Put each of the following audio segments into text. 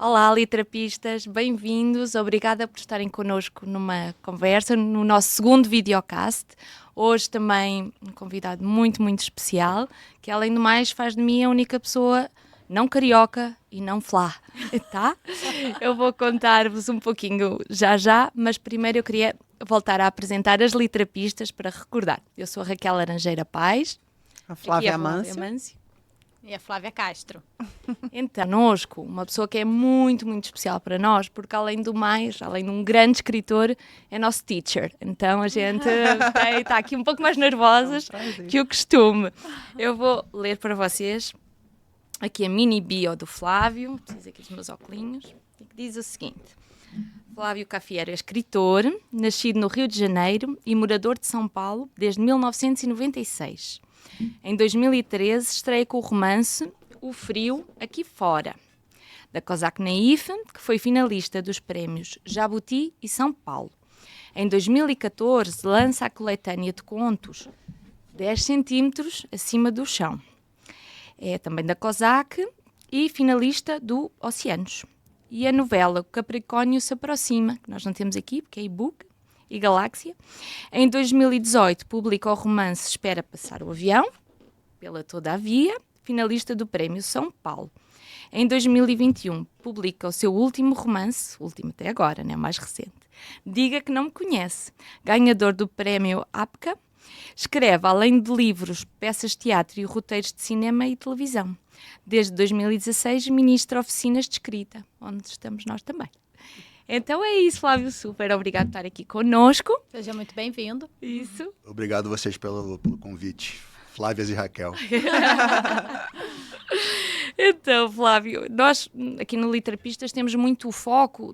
Olá, literapistas, bem-vindos. Obrigada por estarem connosco numa conversa, no nosso segundo videocast. Hoje também um convidado muito, muito especial, que além do mais faz de mim a única pessoa não carioca e não flá, tá? Eu vou contar-vos um pouquinho já, mas primeiro eu queria voltar a apresentar as literapistas para recordar. Eu sou a Raquel Laranjeira Paz. A Flávia Amâncio. E a Flávia Castro. Então, conosco, uma pessoa que é muito, muito especial para nós, porque além do mais, além de um grande escritor, é nosso teacher. Então a gente está aqui um pouco mais nervosas que o costume. Eu vou ler para vocês aqui a mini bio do Flávio, preciso aqui dos meus óculos, que diz o seguinte. Flávio Cafiero é escritor, nascido no Rio de Janeiro e morador de São Paulo desde 1996. Em 2013 estreia com o romance O Frio Aqui Fora, da Cosaque Naif, que foi finalista dos prémios Jabuti e São Paulo. Em 2014 lança a coletânea de contos 10 centímetros acima do chão. É também da Cosaque e finalista do Oceanos. E a novela O Capricórnio se aproxima, que nós não temos aqui porque é e-book, e Galáxia. Em 2018 publica o romance Espera Passar o Avião, pela Todavia, finalista do Prémio São Paulo. Em 2021 publica o seu último romance, último até agora, né, mais recente, Diga que Não Me Conhece, ganhador do Prémio APCA. Escreve, além de livros, peças de teatro e roteiros de cinema e televisão. Desde 2016 ministra oficinas de escrita, onde estamos nós também. Então é isso, Flávio, super obrigado por estar aqui connosco. Seja muito bem-vindo. Isso. Obrigado vocês pelo convite, Flávias e Raquel. Então, Flávio, nós aqui no Literapistas temos muito o foco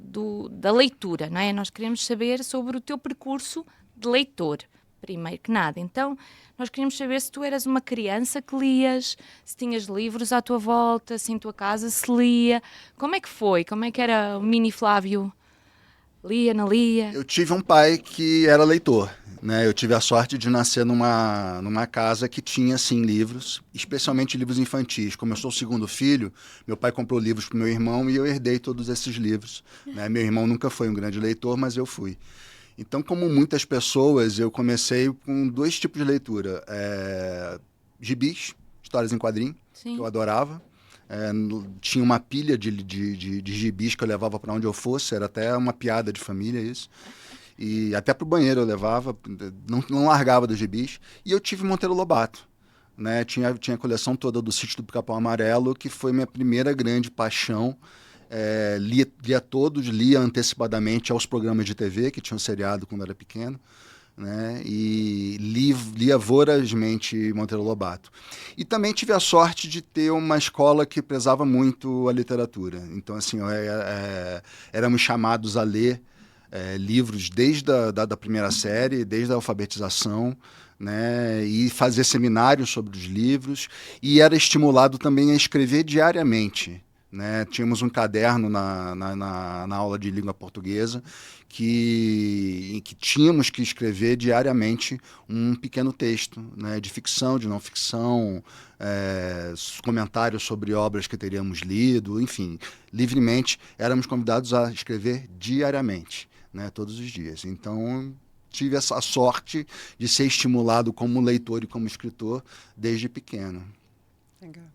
da leitura, não é? Nós queremos saber sobre o teu percurso de leitor, primeiro que nada. Então, nós queríamos saber se tu eras uma criança que lias, se tinhas livros à tua volta, se em tua casa se lia. Como é que foi? Como é que era o mini Flávio? Lia, não lia? Eu tive um pai que era leitor, né? Eu tive a sorte de nascer numa casa que tinha, sim, livros, especialmente livros infantis. Como eu sou o segundo filho, meu pai comprou livros para o meu irmão e eu herdei todos esses livros, né? Meu irmão nunca foi um grande leitor, mas eu fui. Então, como muitas pessoas, eu comecei com dois tipos de leitura. Gibis, histórias em quadrinho, Sim. que eu adorava. Tinha uma pilha de gibis que eu levava para onde eu fosse, era até uma piada de família isso. E até para o banheiro eu levava, não largava dos gibis. E eu tive Monteiro Lobato, né? Tinha a coleção toda do Sítio do Pica-Pau Amarelo, que foi minha primeira grande paixão. Lia todos, lia antecipadamente aos programas de TV, que tinham seriado quando era pequeno, né? E lia vorazmente Monteiro Lobato. E também tive a sorte de ter uma escola que prezava muito a literatura. Então, assim, éramos chamados a ler livros desde da primeira série, desde a alfabetização, né? E fazer seminários sobre os livros. E era estimulado também a escrever diariamente, né? Tínhamos um caderno na aula de língua portuguesa em que tínhamos que escrever diariamente um pequeno texto, né? De ficção, de não ficção, comentários sobre obras que teríamos lido, enfim, livremente éramos convidados a escrever diariamente, né? Todos os dias. Então, tive essa sorte de ser estimulado como leitor e como escritor desde pequeno. Legal.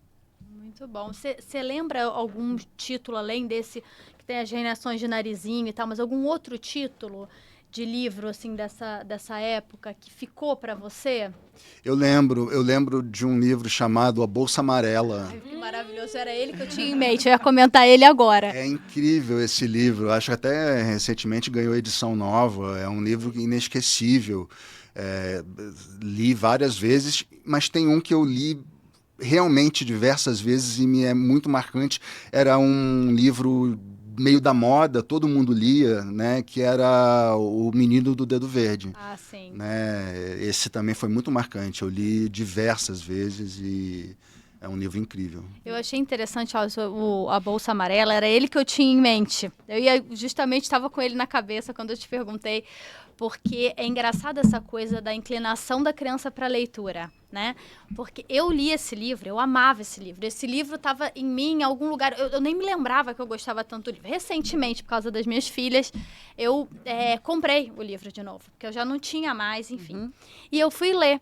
Muito bom. Você lembra algum título, além desse, que tem as Reinações de Narizinho e tal, mas algum outro título de livro, assim, dessa época que ficou para você? Eu lembro de um livro chamado A Bolsa Amarela. Ai, que maravilhoso. Era ele que eu tinha em mente. Eu ia comentar ele agora. É incrível esse livro. Acho que até recentemente ganhou edição nova. É um livro inesquecível. Li várias vezes, mas tem um que eu li realmente diversas vezes e me é muito marcante. Era um livro meio da moda, todo mundo lia, né, que era O Menino do Dedo Verde. Ah, sim. Né? Esse também foi muito marcante. Eu li diversas vezes e é um livro incrível. Eu achei interessante a Bolsa Amarela, era ele que eu tinha em mente. Justamente estava com ele na cabeça quando eu te perguntei, porque é engraçado essa coisa da inclinação da criança para a leitura. né? Porque eu li esse livro, eu amava esse livro. Esse livro estava em mim, em algum lugar. Eu nem me lembrava que eu gostava tanto do livro. Recentemente, por causa das minhas filhas, eu comprei o livro de novo, porque eu já não tinha mais, enfim. E eu fui ler.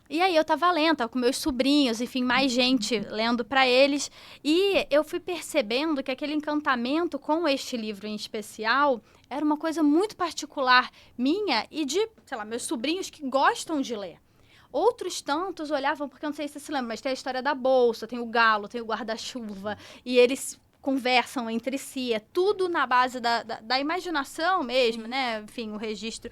E aí eu tava lendo, tava com meus sobrinhos, enfim, mais gente lendo para eles. E eu fui percebendo que aquele encantamento com este livro em especial era uma coisa muito particular minha e de, sei lá, meus sobrinhos que gostam de ler. Outros tantos olhavam, porque eu não sei se você se lembra, mas tem a história da bolsa, tem o galo, tem o guarda-chuva, e eles conversam entre si, é tudo na base da imaginação mesmo, né? Enfim, o registro.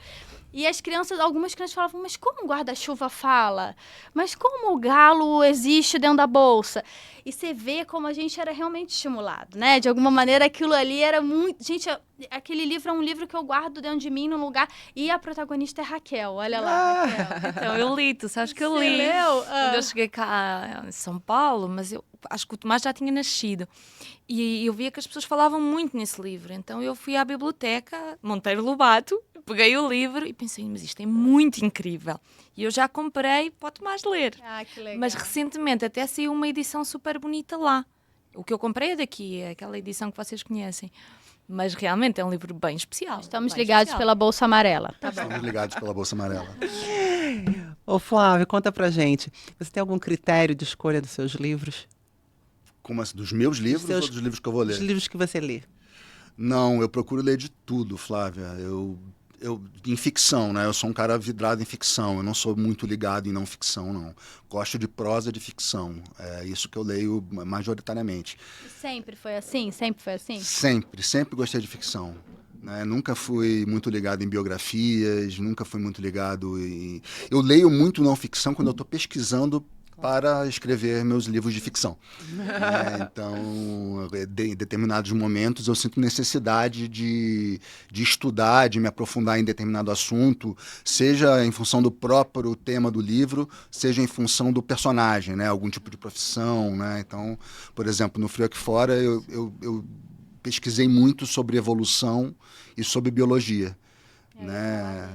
E as crianças, algumas crianças falavam, mas como o guarda-chuva fala? Mas como o galo existe dentro da bolsa? E você vê como a gente era realmente estimulado, né? De alguma maneira, aquilo ali era muito... Gente, aquele livro é um livro que eu guardo dentro de mim, num lugar... E a protagonista é Raquel, olha lá, Raquel. Então, eu li, tu sabes que eu li. Você leu? Quando eu cheguei cá em São Paulo, mas eu acho que o Tomás já tinha nascido. E eu via que as pessoas falavam muito nesse livro. Então, eu fui à biblioteca, Monteiro Lobato, peguei o livro e pensei, mas isto é muito incrível. E eu já comprei para o Tomás ler. Ah, que legal. Mas recentemente até saiu uma edição super bonita lá. O que eu comprei é daqui, é aquela edição que vocês conhecem. Mas realmente é um livro bem especial. Estamos bem ligados especial. pela Bolsa Amarela. Tá bom. Estamos ligados pela Bolsa Amarela. Ô Flávio, conta pra gente. Você tem algum critério de escolha dos seus livros? Como assim? Dos meus livros ou dos livros que eu vou ler? Dos livros que você lê. Não, eu procuro ler de tudo, Flávia. Eu em ficção, né? Eu sou um cara vidrado em ficção. Eu não sou muito ligado em não ficção, não. Gosto de prosa de ficção. É isso que eu leio majoritariamente. Sempre foi assim? Sempre foi assim? Sempre gostei de ficção. Né? Nunca fui muito ligado em biografias, nunca fui muito ligado em... Eu leio muito não ficção quando eu estou pesquisando para escrever meus livros de ficção. Então, em determinados momentos, eu sinto necessidade de estudar, de me aprofundar em determinado assunto, seja em função do próprio tema do livro, seja em função do personagem, né? Algum tipo de profissão. Né? Então, por exemplo, no Frio Aqui Fora, eu pesquisei muito sobre evolução e sobre biologia. Né?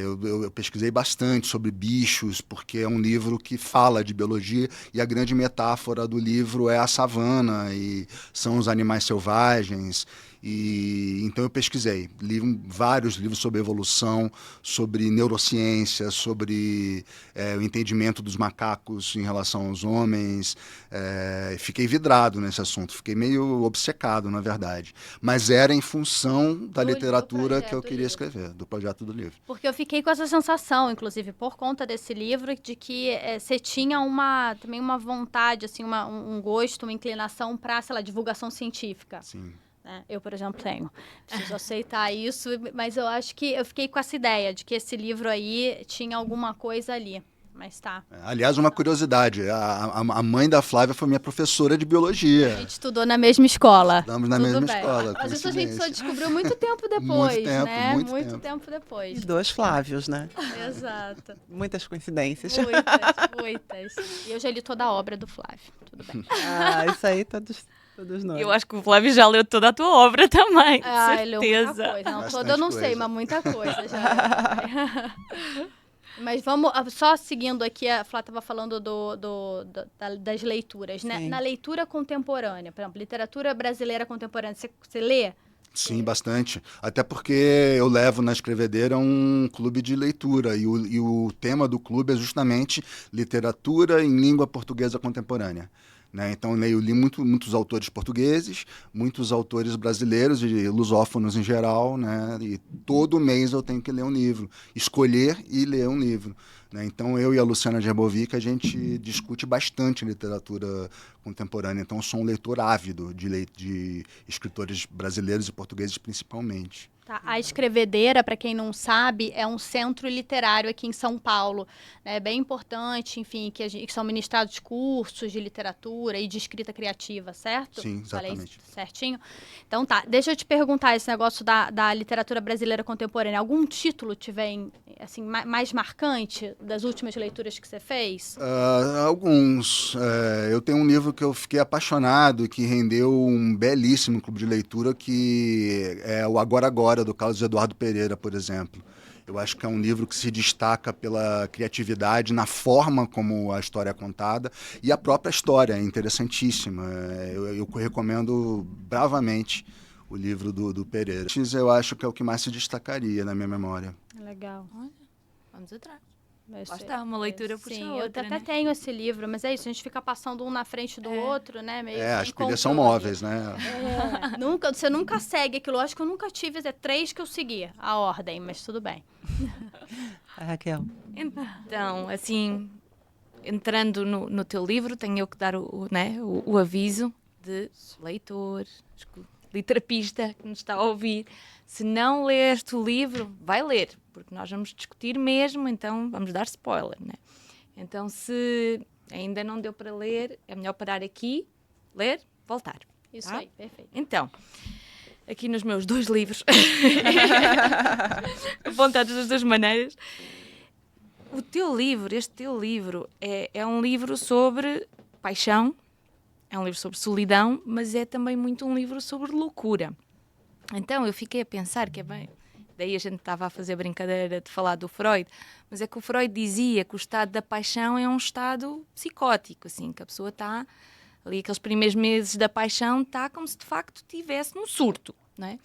Eu pesquisei bastante sobre bichos, porque é um livro que fala de biologia e a grande metáfora do livro é a savana e são os animais selvagens. E então eu pesquisei, li vários livros sobre evolução, sobre neurociência, sobre o entendimento dos macacos em relação aos homens. Fiquei vidrado nesse assunto, fiquei meio obcecado, na verdade. Mas era em função da literatura que eu queria escrever, do projeto do livro. Porque eu fiquei com essa sensação, inclusive, por conta desse livro, de que você tinha também uma vontade, assim, um gosto, uma inclinação para, sei lá, divulgação científica. Sim. Eu, por exemplo, tenho. Preciso aceitar isso, mas eu acho que eu fiquei com essa ideia de que esse livro aí tinha alguma coisa ali. Mas tá. Aliás, uma curiosidade, a mãe da Flávia foi minha professora de biologia. A gente estudou na mesma escola. Estudamos na mesma escola. Mas isso a gente só descobriu muito tempo depois, muito tempo, né? Muito tempo depois. E 2 Flávios, né? Exato. Muitas coincidências. Muitas. E eu já li toda a obra do Flávio. Tudo bem. Isso aí todos nós. Eu acho que o Flávio já leu toda a tua obra também, certeza. Ele leu muita coisa. Não, toda eu não sei, mas muita coisa já. Mas vamos, só seguindo aqui, a Flá estava falando das leituras, né? Sim. Na leitura contemporânea, por exemplo, literatura brasileira contemporânea, você lê? Sim, bastante. Até porque eu levo na escrevedeira um clube de leitura e o tema do clube é justamente literatura em língua portuguesa contemporânea. Né? Então, eu li muitos autores portugueses, muitos autores brasileiros e lusófonos em geral, né? E todo mês eu tenho que ler um livro, escolher e ler um livro. Né? Então, eu e a Luciana Gerbovic, a gente discute bastante literatura contemporânea. Então, eu sou um leitor ávido de escritores brasileiros e portugueses, principalmente. Tá. A Escrevedeira, para quem não sabe, é um centro literário aqui em São Paulo. É bem importante, enfim, que são ministrados cursos de literatura e de escrita criativa, certo? Sim, exatamente. Falei certinho? Então tá, deixa eu te perguntar esse negócio da literatura brasileira contemporânea. Algum título te vem, assim, mais marcante das últimas leituras que você fez? Alguns. Eu tenho um livro que eu fiquei apaixonado, que rendeu um belíssimo clube de leitura, que é o Agora, do Carlos Eduardo Pereira, por exemplo. Eu acho que é um livro que se destaca pela criatividade, na forma como a história é contada, e a própria história é interessantíssima. Eu recomendo bravamente o livro do Pereira. Eu acho que é o que mais se destacaria na minha memória. Legal. Olha, vamos atrás. Vai Lá ser- está, uma leitura puxa Sim, a eu outra, até né? tenho esse livro, mas é isso, a gente fica passando um na frente do outro, né? Meio As sem pilhas são controle. móveis, né? Você nunca segue aquilo. Acho que eu nunca tive, é 3 que eu segui a ordem, mas tudo bem. Raquel. Então, assim, entrando no teu livro, tenho eu que dar o aviso de leitor, literapista que nos está a ouvir. Se não leste o livro, vai ler, porque nós vamos discutir mesmo, então vamos dar spoiler, né? Então, se ainda não deu para ler, é melhor parar aqui, ler, voltar. Isso Tá? aí, perfeito. Então, aqui nos meus 2 livros, apontados das 2 maneiras, este teu livro, é um livro sobre paixão, é um livro sobre solidão, mas é também muito um livro sobre loucura. Então, eu fiquei a pensar que é bem... Daí a gente estava a fazer brincadeira de falar do Freud, mas é que o Freud dizia que o estado da paixão é um estado psicótico, assim, que a pessoa está ali, aqueles primeiros meses da paixão, está como se de facto estivesse num surto, não é?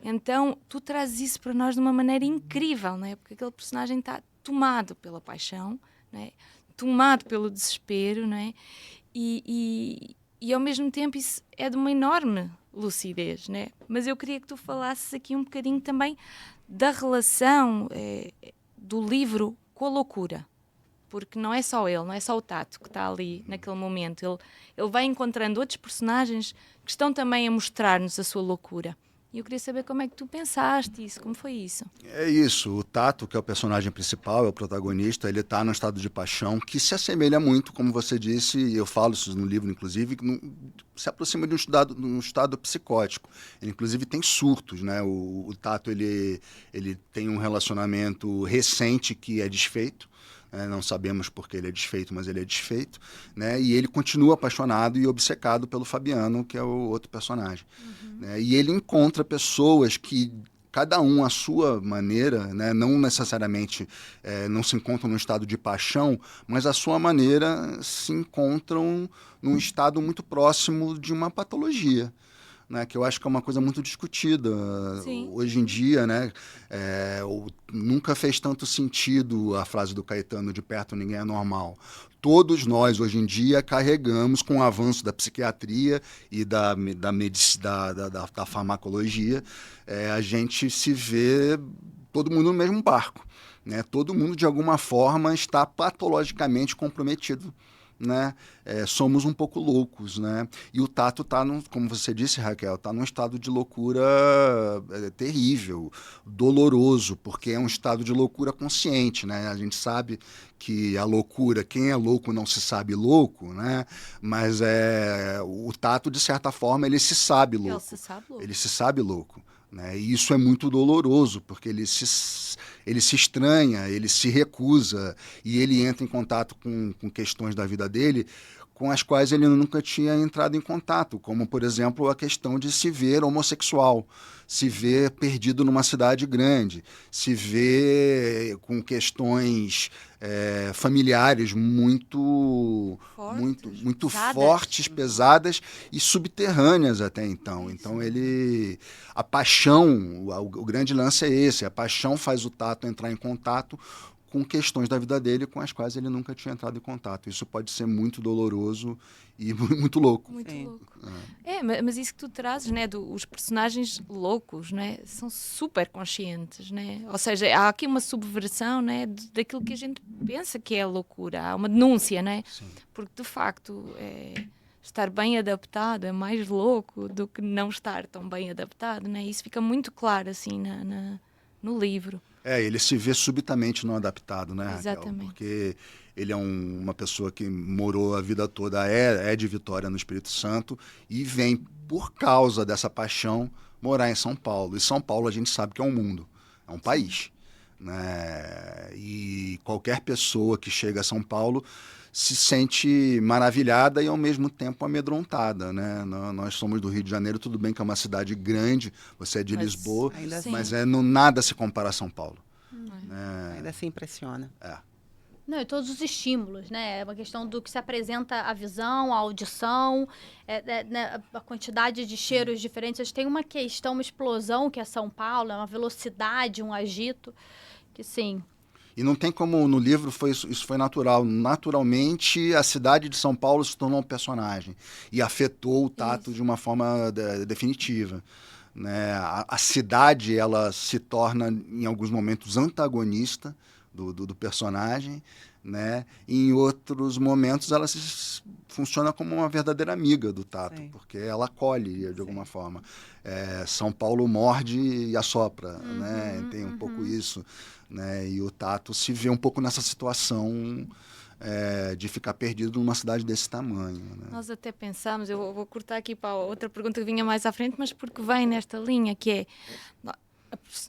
Então, tu trazes isso para nós de uma maneira incrível, não é? Porque aquele personagem está tomado pela paixão, não é? Tomado pelo desespero, não é? E ao mesmo tempo isso é de uma enorme lucidez, né? Mas eu queria que tu falasses aqui um bocadinho também da relação do livro com a loucura, porque não é só ele, não é só o Tato que está ali naquele momento, ele vai encontrando outros personagens que estão também a mostrar-nos a sua loucura. E eu queria saber como é que tu pensaste isso, como foi isso? É isso, o Tato, que é o personagem principal, é o protagonista, ele está num estado de paixão que se assemelha muito, como você disse, e eu falo isso no livro, inclusive, que se aproxima de um estado psicótico. Ele, inclusive, tem surtos, né? O Tato, ele tem um relacionamento recente que é desfeito, não sabemos porque ele é desfeito, mas ele é desfeito, né? E ele continua apaixonado e obcecado pelo Fabiano, que é o outro personagem. Né? E ele encontra pessoas que, cada um à sua maneira, né? Não necessariamente não se encontram num estado de paixão, mas à sua maneira se encontram num estado muito próximo de uma patologia. Né, que eu acho que é uma coisa muito discutida hoje em dia, né? Nunca fez tanto sentido a frase do Caetano, de perto ninguém é normal. Todos nós, hoje em dia, carregamos, com o avanço da psiquiatria e da farmacologia, a gente se vê todo mundo no mesmo barco. Né? Todo mundo, de alguma forma, está patologicamente comprometido. Né? Somos um pouco loucos, né? E o Tato está, como você disse, Raquel, está num estado de loucura terrível, doloroso, porque é um estado de loucura consciente, né? A gente sabe que a loucura, quem é louco não se sabe louco, né? Mas o Tato, de certa forma, ele se sabe louco. Ele se sabe louco. Ele se sabe louco. Né? E isso é muito doloroso, porque ele se estranha, ele se recusa e ele entra em contato com questões da vida dele com as quais ele nunca tinha entrado em contato, como, por exemplo, a questão de se ver homossexual, se ver perdido numa cidade grande, se ver com questões familiares muito fortes, pesadas e subterrâneas até então. Isso. Então a paixão, o grande lance é esse, a paixão faz o Tato entrar em contato com questões da vida dele com as quais ele nunca tinha entrado em contato. Isso pode ser muito doloroso e muito louco. Muito louco. Mas isso que tu trazes, né, os personagens loucos, né, são super conscientes, né? Ou seja, há aqui uma subversão, né, daquilo que a gente pensa que é a loucura. Há uma denúncia, né? Sim. Porque, de facto, estar bem adaptado é mais louco do que não estar tão bem adaptado, né? Isso fica muito claro, assim, no livro. Ele se vê subitamente não adaptado, né, Raquel? Exatamente. Porque ele é uma pessoa que morou a vida toda, é de Vitória, no Espírito Santo, e vem, por causa dessa paixão, morar em São Paulo. E São Paulo a gente sabe que é um mundo, é um país. Né? E qualquer pessoa que chega a São Paulo se sente maravilhada e, ao mesmo tempo, amedrontada, né? Nós somos do Rio de Janeiro, tudo bem que é uma cidade grande, você é de Lisboa, mas nada se compara a São Paulo. né? Ainda assim impressiona. Não, e todos os estímulos, né? É uma questão do que se apresenta a visão, a audição, né, a quantidade de cheiros diferentes. Tem uma questão, uma explosão que é São Paulo, é uma velocidade, um agito, que sim. E não tem como, no livro, isso foi natural. Naturalmente, a cidade de São Paulo se tornou um personagem e afetou o Tato de uma forma definitiva. Né? A cidade, ela se torna, em alguns momentos, antagonista do personagem, né? E em outros momentos ela funciona como uma verdadeira amiga do Tato, Sim. porque ela acolhe de alguma forma. São Paulo morde e assopra, né? Tem um pouco isso, né? E o Tato se vê um pouco nessa situação de ficar perdido numa cidade desse tamanho. Né? Nós até pensámos, eu vou cortar aqui para outra pergunta que vinha mais à frente, mas porque vem nesta linha, que é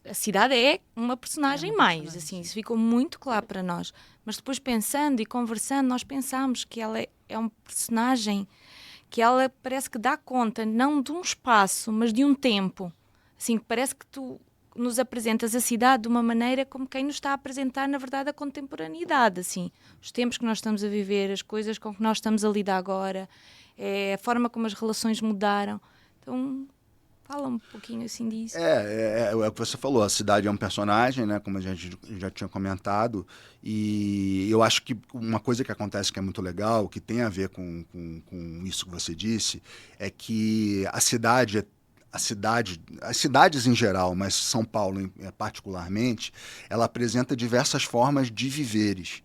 a cidade é uma personagem mais, assim, isso ficou muito claro para nós. Mas depois pensando e conversando, nós pensámos que ela é um personagem que ela parece que dá conta, não de um espaço, mas de um tempo. Assim, parece que tu nos apresentas a cidade de uma maneira como quem nos está a apresentar, na verdade, a contemporaneidade, assim. Os tempos que nós estamos a viver, as coisas com que nós estamos a lidar agora, a forma como as relações mudaram. Então, fala um pouquinho assim disso. É o que você falou, a cidade é um personagem, né, como a gente já tinha comentado, e eu acho que uma coisa que acontece que é muito legal, que tem a ver com isso que você disse, é que as cidades em geral, mas São Paulo particularmente, ela apresenta diversas formas de viveres.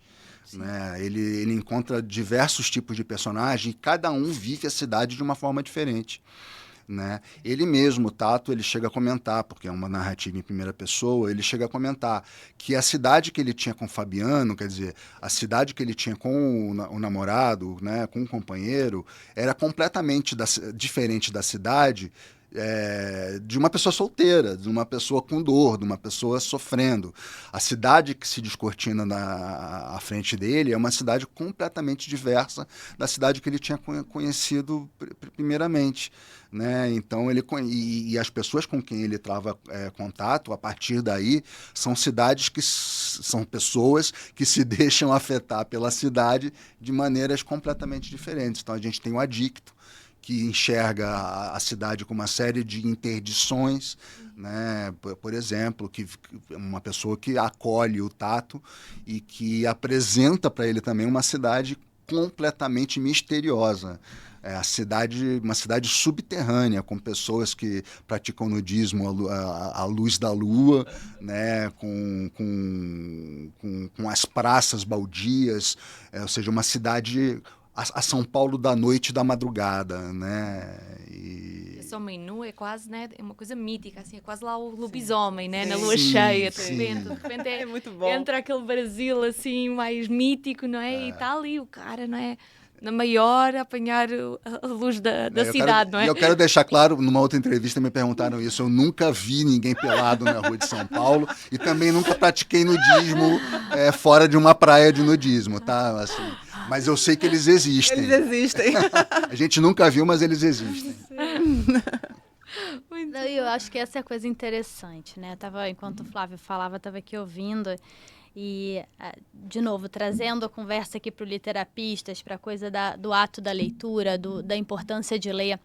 Né? Ele encontra diversos tipos de personagens e cada um vive a cidade de uma forma diferente. Né? Ele mesmo, Tato, ele chega a comentar, porque é uma narrativa em primeira pessoa, ele chega a comentar que a cidade que ele tinha com o Fabiano, quer dizer, a cidade que ele tinha com o namorado, né, com o companheiro, era completamente diferente da cidade de uma pessoa solteira, de uma pessoa com dor, de uma pessoa sofrendo. A cidade que se descortina à frente dele é uma cidade completamente diversa da cidade que ele tinha conhecido primeiramente. Né? Então e as pessoas com quem ele trava contato a partir daí são pessoas que se deixam afetar pela cidade de maneiras completamente diferentes. Então a gente tem o adicto, que enxerga a cidade com uma série de interdições, né? Por exemplo, que uma pessoa que acolhe o Tato e que apresenta para ele também uma cidade completamente misteriosa. Uma cidade subterrânea, com pessoas que praticam nudismo à luz da lua, né? com as praças baldias, ou seja, uma cidade... a São Paulo da noite e da madrugada, né? Esse homem nu é quase, né, é uma coisa mítica, assim, é quase lá o lobisomem, né, na Sim, lua cheia, de sim. repente É muito bom. entra aquele Brasil, assim, mais mítico, não é? E está ali o cara, não é? Na maior, a apanhar a luz da cidade, não é? E eu quero deixar claro, numa outra entrevista me perguntaram isso, eu nunca vi ninguém pelado na rua de São Paulo e também nunca pratiquei nudismo fora de uma praia de nudismo, tá? Assim, mas eu sei que eles existem. Eles existem. A gente nunca viu, mas eles existem. Eu acho que essa é a coisa interessante, né? Enquanto o Flávio falava, estava aqui ouvindo e, de novo, trazendo a conversa aqui para o Literapistas, para a coisa do ato da leitura, da importância de ler.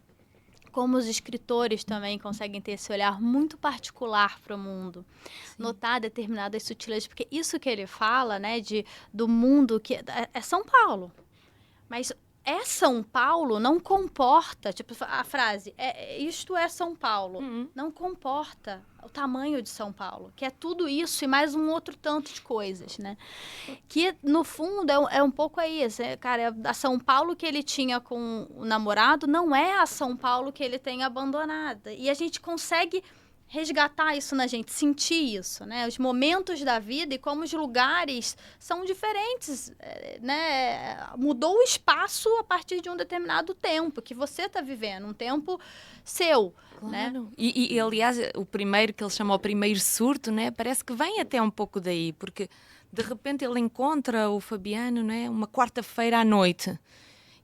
Como os escritores também conseguem ter esse olhar muito particular para o mundo. Sim. Notar determinadas sutilezas, porque isso que ele fala, né, do mundo que é São Paulo. Mas São Paulo não comporta, tipo a frase, isto é São Paulo, não comporta o tamanho de São Paulo, que é tudo isso e mais um outro tanto de coisas, né? Que, no fundo, é um pouco isso, cara, a São Paulo que ele tinha com o namorado não é a São Paulo que ele tem abandonada. E a gente consegue resgatar isso na gente, sentir isso, né? Os momentos da vida e como os lugares são diferentes, né? Mudou o espaço a partir de um determinado tempo que você está vivendo, um tempo seu, claro. Né? E, aliás, o primeiro que ele chama o primeiro surto, né? Parece que vem até um pouco daí, porque de repente ele encontra o Fabiano, né? Uma quarta-feira à noite.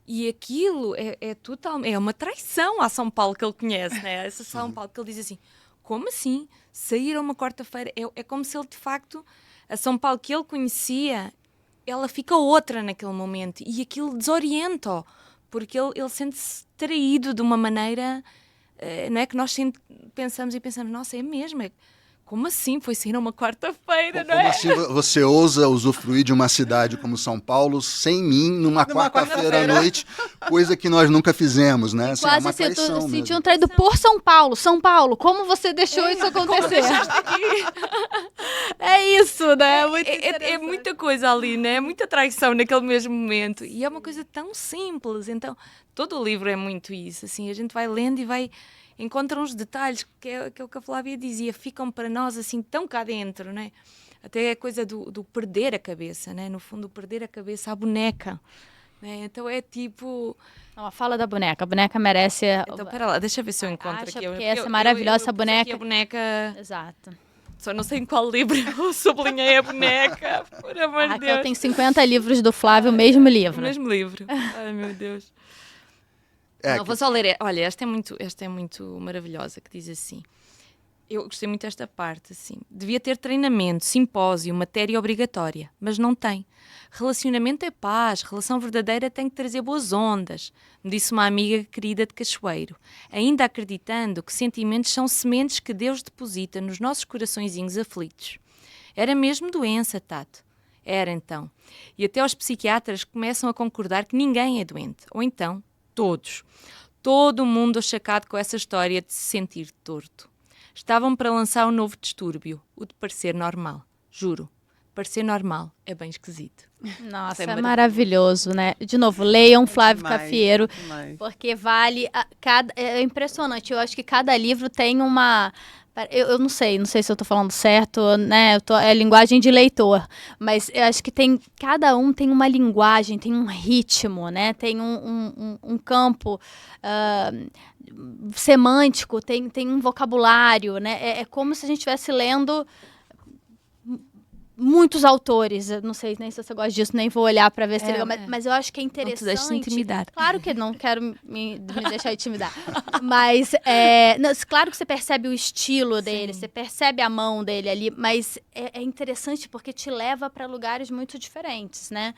E aquilo é uma traição à São Paulo que ele conhece, né? Essa São Paulo que ele diz assim, como assim? Sair a uma quarta-feira? É como se ele, de facto, a São Paulo que ele conhecia, ela fica outra naquele momento. E aquilo desorienta-o, porque ele sente-se traído de uma maneira, não é que nós pensamos, nossa, é mesmo, como assim? Foi sair a uma quarta-feira, não é? Como assim você ousa usufruir de uma cidade como São Paulo sem mim numa quarta-feira à noite, coisa que nós nunca fizemos, né? Assim, é uma traição senti mesmo. um traído por São Paulo. São Paulo, como você deixou isso acontecer? É isso, né? É muita coisa ali, né? É muita traição naquele mesmo momento. E é uma coisa tão simples. Então, todo o livro é muito isso. Assim, a gente vai lendo e encontra uns detalhes que é o que a Flávia dizia, ficam para nós assim tão cá dentro, né? Até a coisa do perder a cabeça, né? No fundo, perder a cabeça à boneca. Né? Então é tipo... Não, fala da boneca. A boneca merece... Então, pera lá, deixa eu ver se eu encontro aqui. Porque essa é maravilhosa, essa boneca. Aqui a boneca... Exato. Só não sei em qual livro eu sublinhei a boneca. Por amor de Deus. Eu tenho 50 livros do Flávio, o mesmo livro. O mesmo livro. Ai, meu Deus. Não, vou só ler. Olha, esta é muito maravilhosa, que diz assim. Eu gostei muito desta parte, assim. Devia ter treinamento, simpósio, matéria obrigatória, mas não tem. Relacionamento é paz, relação verdadeira tem que trazer boas ondas, me disse uma amiga querida de Cachoeiro, ainda acreditando que sentimentos são sementes que Deus deposita nos nossos coraçõezinhos aflitos. Era mesmo doença, Tato. Era então. E até os psiquiatras começam a concordar que ninguém é doente. Ou então, todos. Todo mundo achacado com essa história de se sentir torto. Estavam para lançar um novo distúrbio, o de parecer normal. Juro, parecer normal é bem esquisito. Nossa, é maravilhoso, né? De novo, leiam Flávio Cafiero, porque vale... é impressionante, eu acho que cada livro tem uma... Eu não sei se eu tô falando certo, né? É linguagem de leitor, mas eu acho que cada um tem uma linguagem, tem um ritmo, né? Tem um campo semântico, tem um vocabulário, né? É como se a gente estivesse lendo muitos autores. Eu não sei nem se você gosta disso, nem vou olhar para ver se é legal, mas eu acho que é interessante. Não te deixe intimidar. Claro que não quero me deixar intimidar. Mas, claro que você percebe o estilo dele, você percebe a mão dele ali, mas é interessante porque te leva para lugares muito diferentes, né?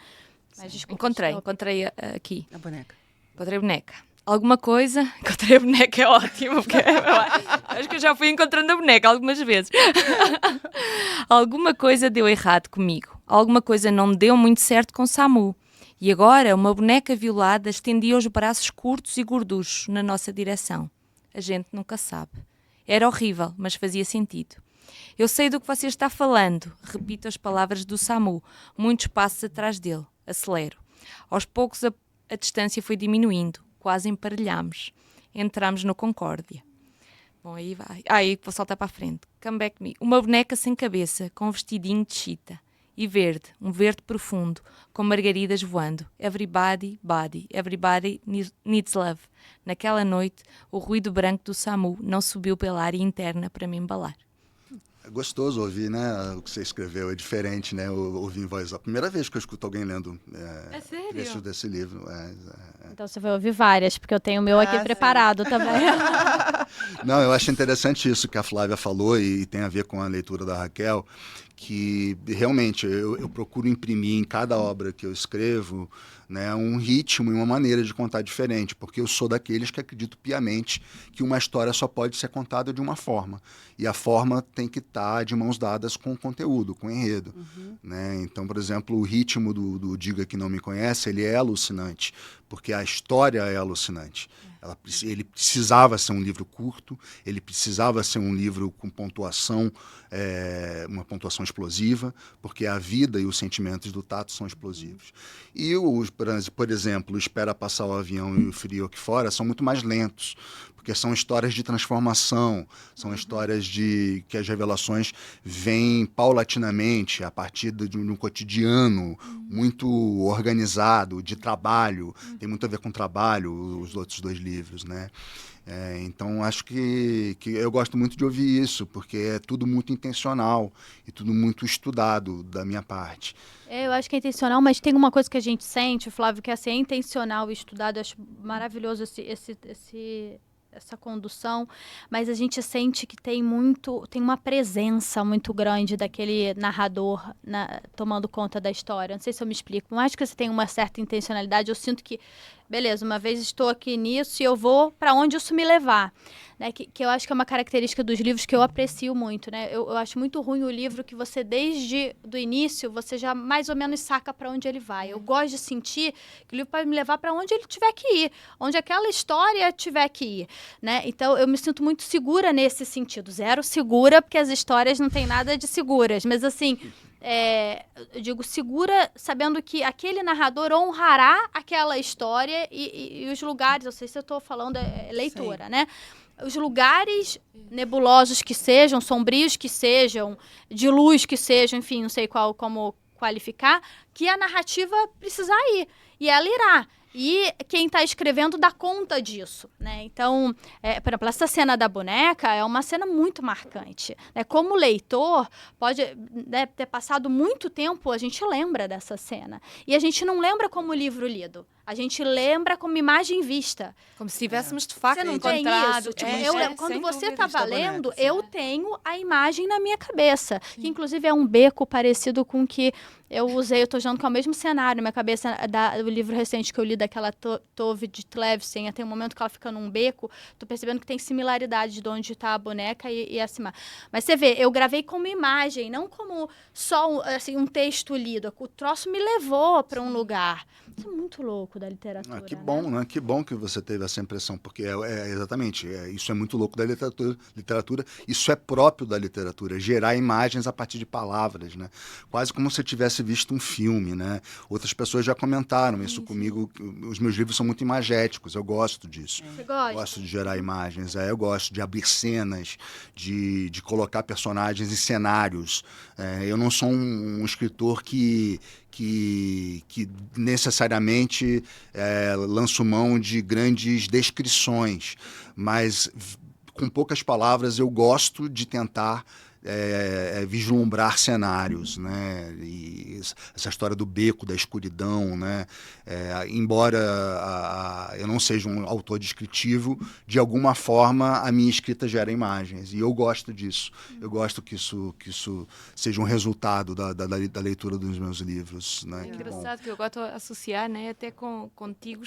Mas, desculpa, encontrei aqui. A boneca. Encontrei a boneca. Alguma coisa... Encontrei a boneca, é ótimo, porque acho que eu já fui encontrando a boneca algumas vezes. Alguma coisa deu errado comigo. Alguma coisa não deu muito certo com Samu. E agora uma boneca violada estendia os braços curtos e gorduchos na nossa direção. A gente nunca sabe. Era horrível, mas fazia sentido. Eu sei do que você está falando. Repito as palavras do Samu. Muitos passos atrás dele. Acelero. Aos poucos a distância foi diminuindo. Quase emparelhámos. Entramos no Concórdia. Bom, aí vai. Aí vou saltar para a frente. Come back me. Uma boneca sem cabeça, com um vestidinho de chita. E verde, um verde profundo, com margaridas voando. Everybody, body, everybody needs love. Naquela noite, o ruído branco do Samu não subiu pela área interna para me embalar. É gostoso ouvir, né? O que você escreveu é diferente, né? Ouvir em voz alta. Primeira vez que eu escuto alguém lendo trechos desse livro. Então você vai ouvir várias, porque eu tenho o meu aqui preparado também. Não, eu acho interessante isso que a Flávia falou e tem a ver com a leitura da Raquel, que realmente eu procuro imprimir em cada obra que eu escrevo, né, um ritmo e uma maneira de contar diferente, porque eu sou daqueles que acredito piamente que uma história só pode ser contada de uma forma, e a forma tem que estar de mãos dadas com o conteúdo, com o enredo. Né? Então, por exemplo, o ritmo do Diga Que Não Me Conhece, ele é alucinante, porque a história é alucinante. Ele precisava ser um livro curto, ele precisava ser um livro com pontuação, uma pontuação explosiva, porque a vida e os sentimentos do Tato são explosivos. E, por exemplo, o Espera Passar o Avião e o Frio Aqui Fora são muito mais lentos, porque são histórias de transformação, são histórias de que as revelações vêm paulatinamente, a partir de um cotidiano muito organizado, de trabalho, tem muito a ver com trabalho, os outros dois livros, né? Então, acho que eu gosto muito de ouvir isso, porque é tudo muito intencional e tudo muito estudado da minha parte. Eu acho que é intencional, mas tem uma coisa que a gente sente, Flávio, que é intencional e estudado. Eu acho maravilhoso essa condução, mas a gente sente que tem uma presença muito grande daquele narrador tomando conta da história. Não sei se eu me explico. Por mais que você tenha uma certa intencionalidade, eu sinto que, beleza, uma vez estou aqui nisso e eu vou para onde isso me levar. Né? Que eu acho que é uma característica dos livros que eu aprecio muito. Né? Eu acho muito ruim o livro que você, desde o início, você já mais ou menos saca para onde ele vai. Eu gosto de sentir que o livro pode me levar para onde ele tiver que ir, onde aquela história tiver que ir. Né? Então, eu me sinto muito segura nesse sentido. Zero segura, porque as histórias não têm nada de seguras. Mas, assim, eu digo segura sabendo que aquele narrador honrará aquela história e os lugares, não sei se eu estou falando leitora, né? Os lugares nebulosos que sejam, sombrios que sejam, de luz que sejam, enfim, não sei como qualificar, que a narrativa precisar ir. E ela irá. E quem está escrevendo dá conta disso, né? Então, por exemplo, essa cena da boneca é uma cena muito marcante. Né? Como leitor, pode ter passado muito tempo, a gente lembra dessa cena. E a gente não lembra como livro lido. A gente lembra como imagem vista. Como se tivéssemos de facto Você não tem encontrado. isso? Tipo, quando você estava lendo, boneca, eu tenho a imagem na minha cabeça. Que inclusive é um beco parecido com o que eu usei. Eu estou usando com o mesmo cenário na minha cabeça do livro recente que eu li daquela Tove de Tlevsen. Tem um momento que ela fica num beco. Estou percebendo que tem similaridade de onde está a boneca e acima. Mas você vê, eu gravei como imagem, não como só assim, um texto lido. O troço me levou para um lugar. Isso é muito louco da literatura. Que bom, né? Que bom que você teve essa impressão, porque exatamente, isso é muito louco da literatura, isso é próprio da literatura, gerar imagens a partir de palavras, né? Quase como se eu tivesse visto um filme, né? Outras pessoas já comentaram isso comigo, os meus livros são muito imagéticos, eu gosto disso. Você gosta? Eu gosto de gerar imagens, eu gosto de abrir cenas, de colocar personagens em cenários. Eu não sou um escritor que necessariamente lanço mão de grandes descrições, mas com poucas palavras eu gosto de tentar vislumbrar cenários, né? E essa história do beco, da escuridão, né? Embora eu não seja um autor descritivo, de alguma forma a minha escrita gera imagens, e eu gosto disso. Eu gosto que isso seja um resultado da leitura dos meus livros, né? É engraçado que eu gosto de associar, né, até contigo,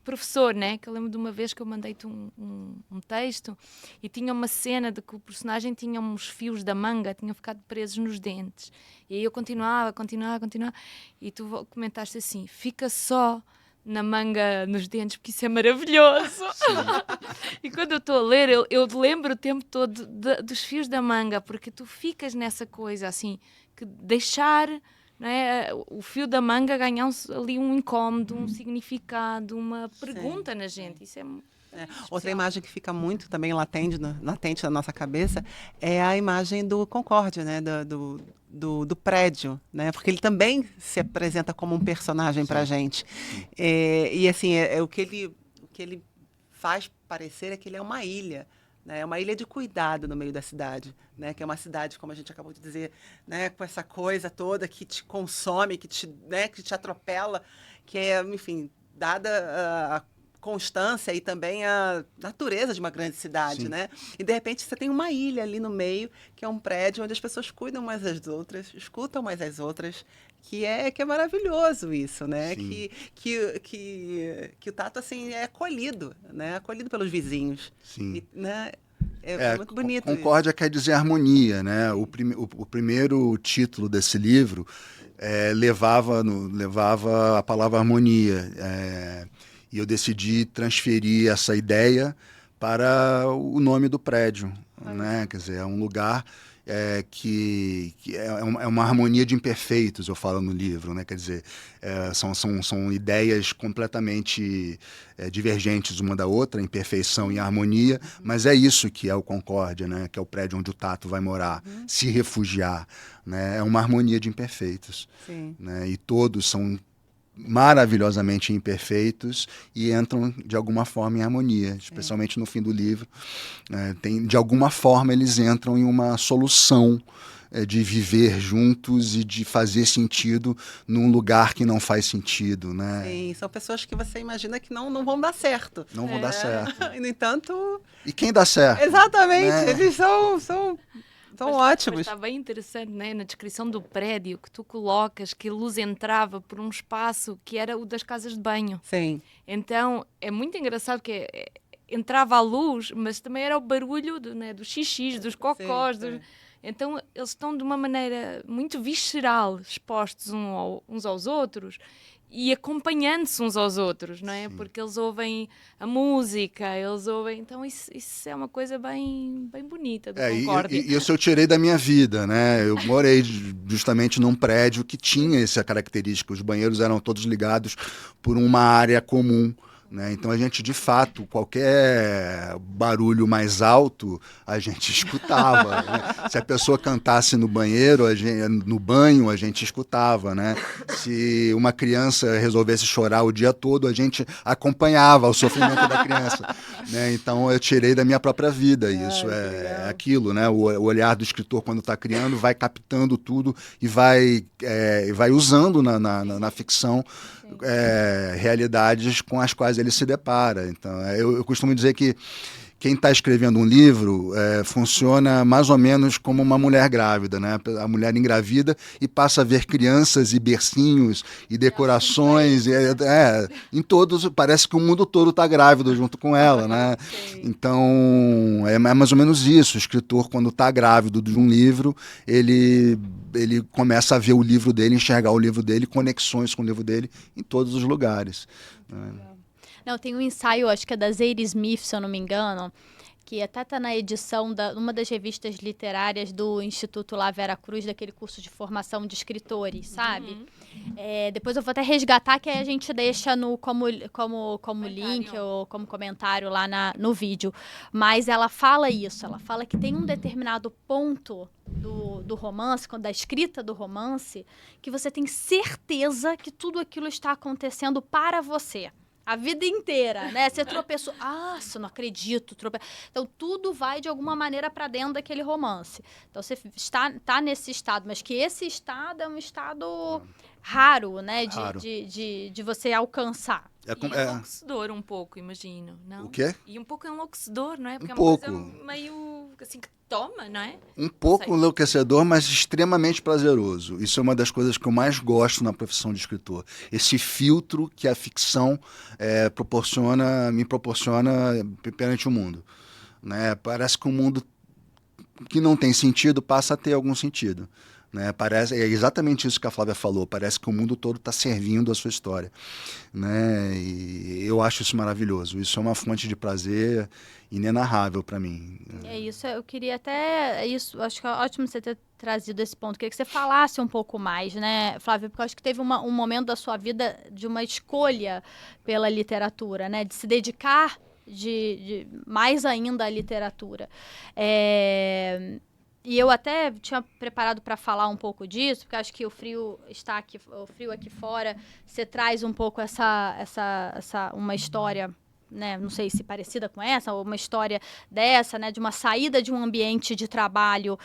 professor, né? Que eu lembro de uma vez que eu mandei-te um texto e tinha uma cena de que o personagem tinha uns fios da manga, tinham ficado presos nos dentes. E aí eu continuava, e tu comentaste assim, fica só na manga, nos dentes, porque isso é maravilhoso. E quando eu estou a ler, eu lembro o tempo todo dos fios da manga, porque tu ficas nessa coisa, assim, que deixar... Não é? O fio da manga ganhar ali um incómodo, um significado, uma pergunta na gente. Isso é outra imagem que fica muito também latente na nossa cabeça é a imagem do Concórdia, né? Do prédio, né? Porque ele também se apresenta como um personagem para a gente. E assim, o que ele faz parecer é que ele é uma ilha. É uma ilha de cuidado no meio da cidade, né? Que é uma cidade, como a gente acabou de dizer, né? Com essa coisa toda que te consome, que te atropela, que é, enfim, dada a constância e também a natureza de uma grande cidade, né? E, de repente, você tem uma ilha ali no meio, que é um prédio onde as pessoas cuidam umas das outras, escutam umas as outras, que é maravilhoso isso, né? Que o Tato, assim, é acolhido, né? Acolhido pelos vizinhos. Sim. E, né? É muito bonito. Concórdia quer dizer harmonia, né? O primeiro título desse livro levava a palavra harmonia. E eu decidi transferir essa ideia para o nome do prédio, né? Quer dizer, é um lugar que é uma harmonia de imperfeitos, eu falo no livro, né? Quer dizer, são ideias completamente divergentes uma da outra, imperfeição e harmonia, mas é isso que é o Concórdia, né? Que é o prédio onde o Tato vai morar, se refugiar, né? É uma harmonia de imperfeitos. Sim. Né? E todos são maravilhosamente imperfeitos e entram de alguma forma em harmonia, especialmente no fim do livro. De alguma forma eles entram em uma solução de viver juntos e de fazer sentido num lugar que não faz sentido, né? Sim, são pessoas que você imagina que não vão dar certo. Não vão dar certo. E, no entanto, E quem dá certo? exatamente, né? eles são ótimos. Mas está bem interessante, né? Na descrição do prédio, que tu colocas que a luz entrava por um espaço que era o das casas de banho. Sim, Então, é muito engraçado que entrava a luz, mas também era o barulho dos xixis, dos cocós. sim. Então, eles estão de uma maneira muito visceral, expostos uns aos outros e acompanhando-se uns aos outros, não é? Porque eles ouvem a música, eles ouvem... Então, isso é uma coisa bem, bem bonita do Concórdia. E isso eu tirei da minha vida, né? Eu morei justamente num prédio que tinha essa característica. Os banheiros eram todos ligados por uma área comum, né? Então a gente, de fato, qualquer barulho mais alto, a gente escutava, né? Se a pessoa cantasse no banheiro, no banho, a gente escutava, né? Se uma criança resolvesse chorar o dia todo, a gente acompanhava o sofrimento da criança, né? Então eu tirei da minha própria vida isso. É aquilo, né? O olhar do escritor, quando está criando, vai captando tudo e vai usando na ficção realidades com as quais ele se depara. Então, eu costumo dizer que quem está escrevendo um livro funciona mais ou menos como uma mulher grávida, né? A mulher engravida e passa a ver crianças e bercinhos e decorações. Em todos, parece que o mundo todo está grávido junto com ela, né? Então, é mais ou menos isso. O escritor, quando está grávido de um livro, ele começa a ver o livro dele, enxergar o livro dele, conexões com o livro dele em todos os lugares. Não, tem um ensaio, acho que é da Zadie Smith, se eu não me engano, que até está na edição uma das revistas literárias do Instituto lá Vera Cruz, daquele curso de formação de escritores, sabe? Depois eu vou até resgatar, que aí a gente deixa como link ou como comentário lá no vídeo. Mas ela fala isso, ela fala que tem um determinado ponto do romance, da escrita do romance, que você tem certeza que tudo aquilo está acontecendo para você. A vida inteira, né? Você tropeçou. Eu não acredito. Então, tudo vai, de alguma maneira, para dentro daquele romance. Então, você está nesse estado. Mas que esse estado é um estado raro, né? De você alcançar. Enlouquecedor um pouco, imagino, não? O quê? E um pouco enlouquecedor, não é? Porque Um é uma pouco. coisa meio assim que toma, não é? Um pouco enlouquecedor, mas extremamente prazeroso. Isso é uma das coisas que eu mais gosto na profissão de escritor. Esse filtro que a ficção me proporciona perante o mundo, né? Parece que um mundo que não tem sentido passa a ter algum sentido. Né? É exatamente isso que a Flávia falou. Parece que o mundo todo está servindo a sua história. Né? E eu acho isso maravilhoso. Isso é uma fonte de prazer inenarrável para mim. É isso, eu queria até... acho que é ótimo você ter trazido esse ponto. Queria que você falasse um pouco mais, né, Flávia? Porque eu acho que teve um momento da sua vida de uma escolha pela literatura, né? De se dedicar mais ainda à literatura. E eu até tinha preparado para falar um pouco disso, porque acho que o frio aqui fora, você traz um pouco uma história, né, não sei se parecida com essa, ou uma história dessa, né, de uma saída de um ambiente de trabalho,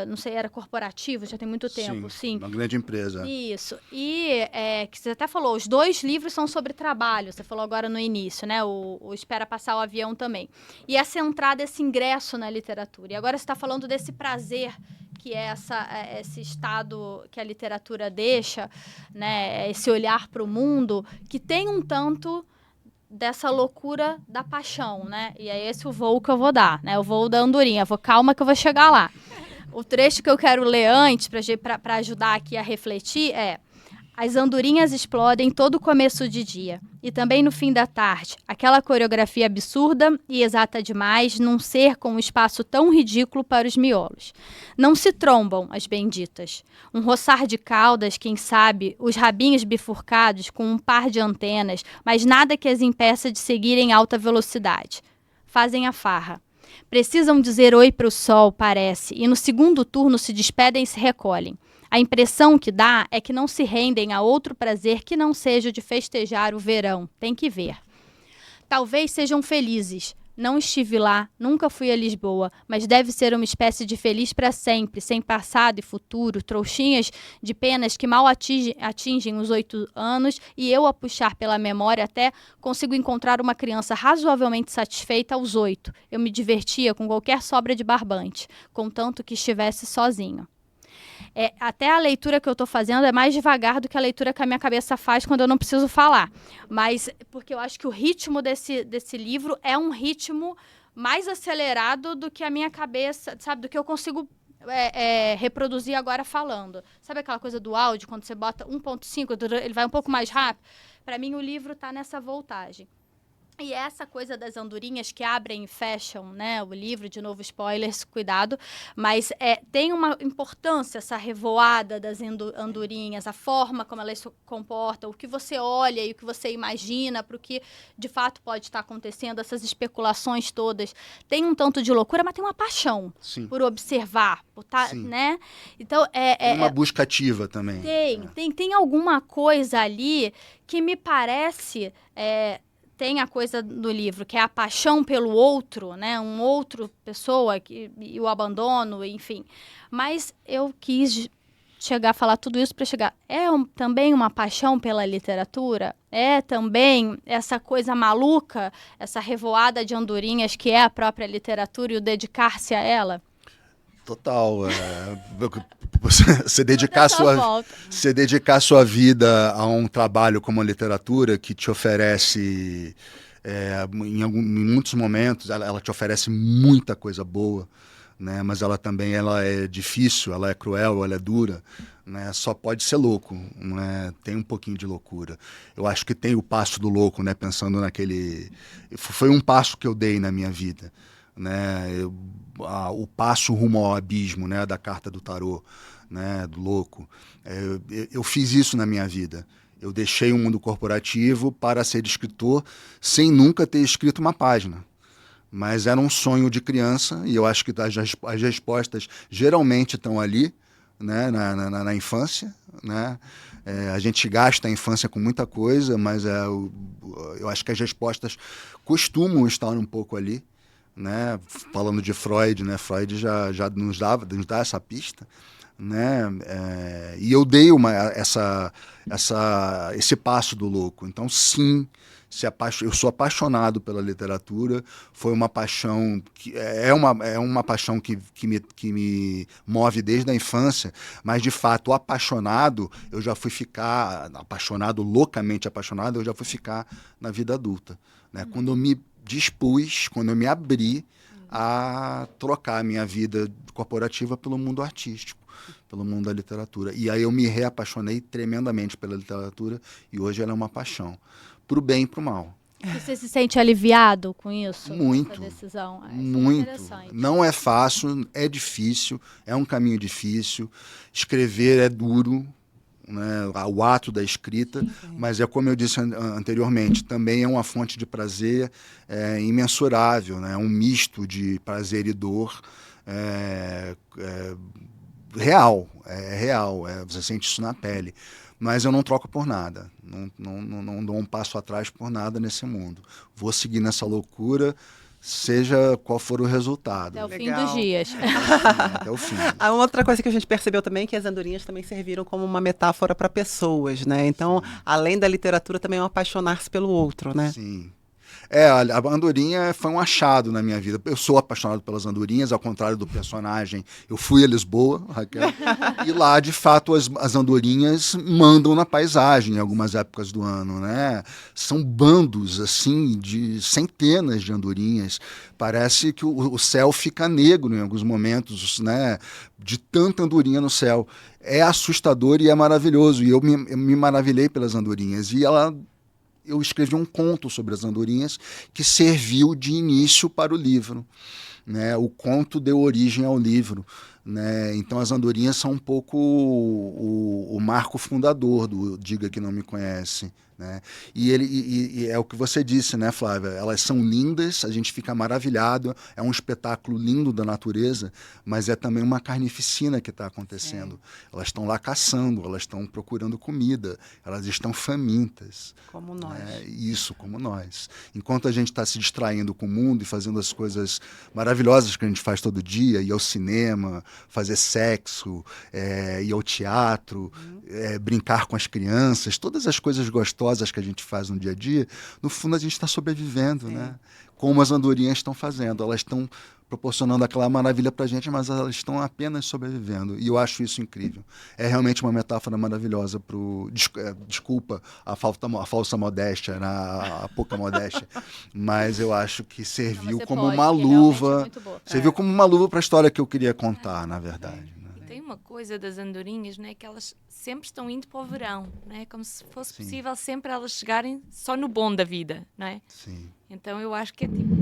não sei, era corporativo, já tem muito tempo. Sim, uma grande empresa. Isso. E que você até falou, os 2 livros são sobre trabalho, você falou agora no início, né, o Espera Passar o Avião também. E essa entrada, esse ingresso na literatura. E agora você está falando desse prazer que é esse estado que a literatura deixa, né, esse olhar para o mundo, que tem um tanto dessa loucura da paixão, né? E é esse o voo que eu vou dar, né? O voo da andorinha. Calma que eu vou chegar lá. O trecho que eu quero ler antes, para ajudar aqui a refletir, é: as andorinhas explodem todo começo de dia e também no fim da tarde. Aquela coreografia absurda e exata demais num ser com um espaço tão ridículo para os miolos. Não se trombam as benditas. Um roçar de caudas, quem sabe, os rabinhos bifurcados com um par de antenas, mas nada que as impeça de seguir em alta velocidade. Fazem a farra. Precisam dizer oi para o sol, parece, e no segundo turno se despedem e se recolhem. A impressão que dá é que não se rendem a outro prazer que não seja o de festejar o verão. Tem que ver. Talvez sejam felizes, Não estive lá, nunca fui a Lisboa, mas deve ser uma espécie de feliz para sempre, sem passado e futuro, trouxinhas de penas que mal atingem os 8 anos, e eu, a puxar pela memória, até consigo encontrar uma criança razoavelmente satisfeita aos 8. Eu me divertia com qualquer sobra de barbante, contanto que estivesse sozinho. Até a leitura que eu estou fazendo é mais devagar do que a leitura que a minha cabeça faz quando eu não preciso falar. Mas porque eu acho que o ritmo desse livro é um ritmo mais acelerado do que a minha cabeça, sabe? Do que eu consigo reproduzir agora falando. Sabe aquela coisa do áudio, quando você bota 1.5, ele vai um pouco mais rápido? Para mim, o livro está nessa voltagem. E essa coisa das andorinhas que abrem e fecham, né, o livro, de novo, spoilers, cuidado, mas tem uma importância essa revoada das andorinhas, a forma como elas se comportam, o que você olha e o que você imagina para o que de fato pode estar acontecendo, essas especulações todas. Tem um tanto de loucura, mas tem uma paixão por observar, né? Então, tem uma busca ativa também. Tem alguma coisa ali que me parece... Tem a coisa do livro, que é a paixão pelo outro, né? Um outro pessoa e o abandono, enfim. Mas eu quis chegar a falar tudo isso para chegar. Também uma paixão pela literatura? É também essa coisa maluca, essa revoada de andorinhas que é a própria literatura e o dedicar-se a ela? Total. Você dedicar a sua vida a um trabalho como a literatura que te oferece, em muitos momentos, ela te oferece muita coisa boa, né? Mas ela é difícil, ela é cruel, ela é dura, né? Só pode ser louco, né? Tem um pouquinho de loucura. Eu acho que tem o passo do louco, né? Pensando naquele... Foi um passo que eu dei na minha vida, né? O passo rumo ao abismo, né, da carta do tarô, né, do louco. Eu fiz isso na minha vida. Eu deixei o mundo corporativo para ser escritor sem nunca ter escrito uma página. Mas era um sonho de criança e eu acho que as respostas geralmente estão ali, né, na infância, né? A gente gasta a infância com muita coisa, mas eu acho que as respostas costumam estar um pouco ali. Né? Falando de Freud, né? Freud já nos dá essa pista, né? E eu dei esse passo do louco. Então, sim, eu sou apaixonado pela literatura. Foi uma paixão que é uma paixão que me move desde a infância, mas de fato apaixonado eu já fui ficar loucamente apaixonado, eu já fui ficar na vida adulta, né? Quando eu me dispus, quando eu me abri a trocar a minha vida corporativa pelo mundo artístico, pelo mundo da literatura. E aí eu me reapaixonei tremendamente pela literatura e hoje ela é uma paixão, pro bem e pro mal. Você se sente aliviado com isso? Muito. Com essa decisão? Muito. É não é fácil, é difícil, é um caminho difícil. Escrever é duro, né, o ato da escrita, mas como eu disse anteriormente, também é uma fonte de prazer imensurável, né, um misto de prazer e dor real, você sente isso na pele, mas eu não troco por nada, não dou um passo atrás por nada nesse mundo, vou seguir nessa loucura, seja qual for o resultado. Até o fim dos dias. Até o fim. A outra coisa que a gente percebeu também é que as andorinhas também serviram como uma metáfora para pessoas, né? Então, além da literatura, também é um apaixonar-se pelo outro, né? Sim. A andorinha foi um achado na minha vida. Eu sou apaixonado pelas andorinhas, ao contrário do personagem. Eu fui a Lisboa, Raquel, e lá, de fato, as andorinhas mandam na paisagem em algumas épocas do ano, né? São bandos, assim, de centenas de andorinhas. Parece que o céu fica negro em alguns momentos, né? De tanta andorinha no céu. É assustador e é maravilhoso. E eu me maravilhei pelas andorinhas. E eu escrevi um conto sobre as andorinhas que serviu de início para o livro, né? O conto deu origem ao livro, né? Então as andorinhas são um pouco o marco fundador do Diga Que Não Me Conhece, né? E é o que você disse, né, Flávia? Elas são lindas, a gente fica maravilhado, é um espetáculo lindo da natureza, mas é também uma carnificina que está acontecendo. Elas estão lá caçando, elas estão procurando comida, elas estão famintas. Como nós. Isso, como nós. Enquanto a gente está se distraindo com o mundo e fazendo as coisas maravilhosas que a gente faz todo dia, ir ao cinema, fazer sexo, ir ao teatro, brincar com as crianças, todas as coisas gostosas que a gente faz no dia a dia, no fundo a gente está sobrevivendo, né? Como as andorinhas estão fazendo. Elas estão proporcionando aquela maravilha para a gente, mas elas estão apenas sobrevivendo. E eu acho isso incrível. É realmente uma metáfora maravilhosa para o... Desculpa a falsa modéstia, né? A pouca modéstia, mas eu acho que serviu você como pode, uma que realmente é luva. muito boa. Serviu como uma luva para a história que eu queria contar, na verdade. Né? Tem uma coisa das andorinhas, né, que elas sempre estão indo para o verão, né, como se fosse possível sempre elas chegarem só no bom da vida, não é? Sim. Então eu acho que é tipo,